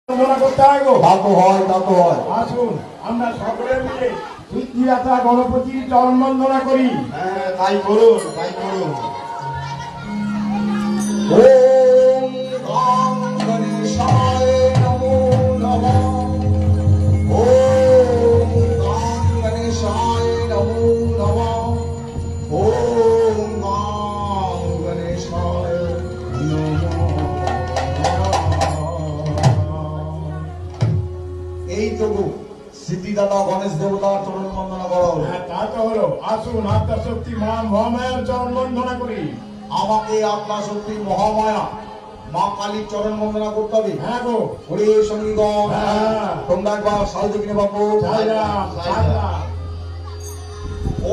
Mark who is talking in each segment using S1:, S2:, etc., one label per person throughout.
S1: আসুন আমরা সকলে মিলে সিদ্ধিদাতা গণপতির চরণ বন্দনা করি।
S2: তাই করুন, তাই করুন। ওম গণেশায় নমো নমঃ। ওম গণেশায় নমো নমঃ। ওম গণেশায় নমো। এই তো সিদ্ধিদাতা গণেশ দেবতার চরণ বন্দনা করা হলো।
S1: তা তো হলো। আসুন আত্মাশক্তি মহামায়ার চরণ বন্দনা করি।
S2: আমাকে আত্মাশক্তি মহামায়া মা কালীর চরণ বন্দনা করতে হবে।
S1: হ্যাঁ গো।
S2: ওরে সঙ্গীগণ, তোমরা একবার সাল দেখিনে বাবু।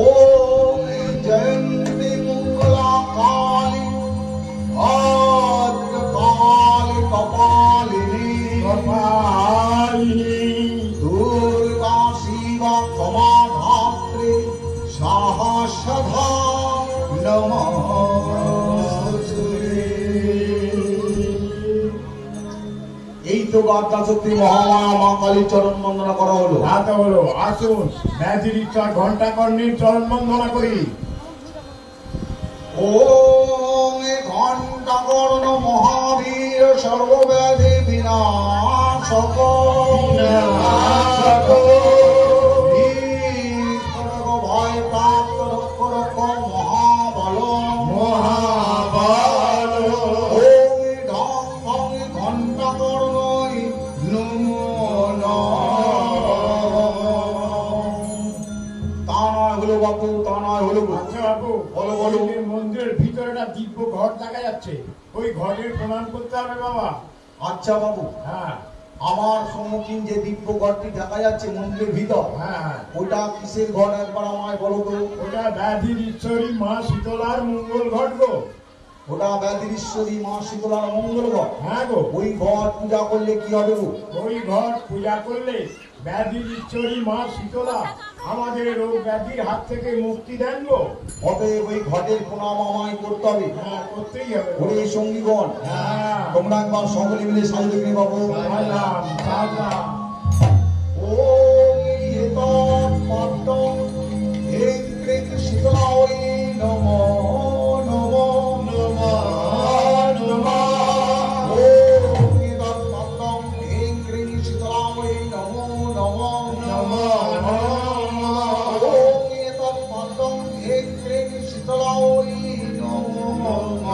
S2: ওম জয়ন্তী মঙ্গলা কালী কালী কপালিনী দুর্গা শিবা ক্ষমাধাত্রী সাহসধা নমস্তুতে। এই তো আদ্যাশক্তি মহামায়া মা কালীর চরণ বন্দনা করা হলো।
S1: তা হলো। আসুন ব্যাধির ইচ্ছা ঘণ্টা কর্ণীর চরণ বন্দনা করি।
S2: ওম ঘণ্টা কর্ণ মহাবীর সর্বব্যাধি বিনাশক ভয় প্রাপ্ত রক্ষ মহাবল
S1: মহাবল।
S2: ওম ঢং ঢং ঘণ্টা কর্ণ নমো তা নয় হলো বাপু, তা নয় হলো।
S1: আচ্ছা বাবু,
S2: বলো বলো।
S1: মন্দিরের ভিতরে একটা দিব্য ঘর দেখা যাচ্ছে, ওই ঘরের প্রণাম করতে হবে বাবা।
S2: আচ্ছা বাবু,
S1: হ্যাঁ
S2: আমার সম্মুখীন যে দিব্য ঘরটি দেখা যাচ্ছে মন্দিরের ভিতর,
S1: হ্যাঁ,
S2: ওটা কিসের ঘর একবার আমায় বলো তো।
S1: ওটা ব্যাধির ঈশ্বরী মা শীতলার মঙ্গল ঘর গো।
S2: ওটা ব্যাধির ঈশ্বরী মা শীতলার মঙ্গল ঘর।
S1: হ্যাঁ গো।
S2: ওই ঘর পূজা করলে কি হবে গো?
S1: ওই ঘর পূজা করলে ব্যাধির ঈশ্বরী মা শীতলা আমাদের রোগ ব্যাধির হাত থেকে মুক্তি দেন গো।
S2: অতএব ওই ঘটের প্রণাম আমায় করতে হবে।
S1: হ্যাঁ, করতেই হবে।
S2: ওরে সঙ্গীগণ,
S1: হ্যাঁ,
S2: তোমরা একবার সকলে মিলে সাজু দেখে বাবু।
S1: সালাম সালাম।
S2: ওম এতৎ পদ্মং হেং ক্রিং শীতলায় নমো নমো নমঃ নমঃ। ওম এতৎ পদ্মং হেং ক্রিং শীতলায় নমো নমো নমঃ নমঃ। ওম এতৎ পদ্মং হেং ক্রিং শীতলায় নমো নমঃ।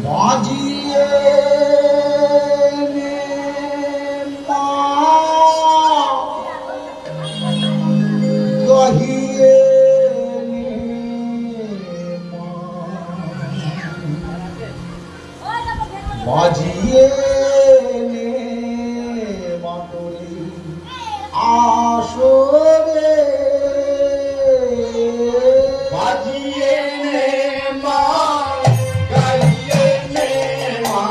S2: বাজিয়ে নে মা গাহিয়ে নে মা, বাজিয়ে নে মা তোরে আসরে, বাজিয়ে নে মা গাইয়ে নে মা,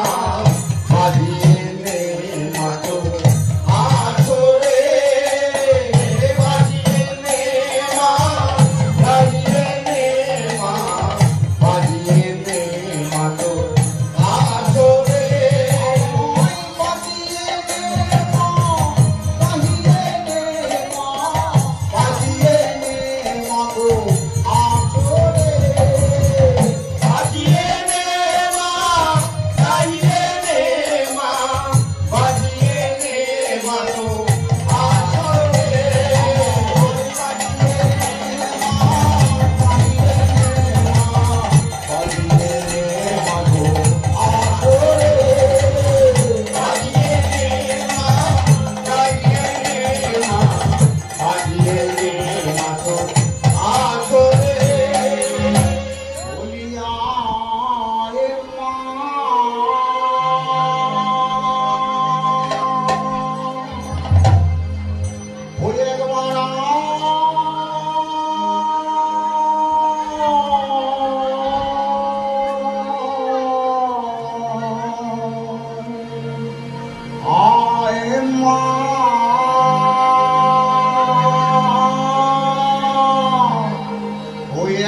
S2: বাজিয়ে নে মা তোরে আসরে, বাজিয়ে নে মা গাইয়ে নে মা, বাজিয়ে নে মা তোরে আসরে, বাজিয়ে নে মা গাইয়ে নে মা,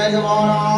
S2: গেছে মহারাজ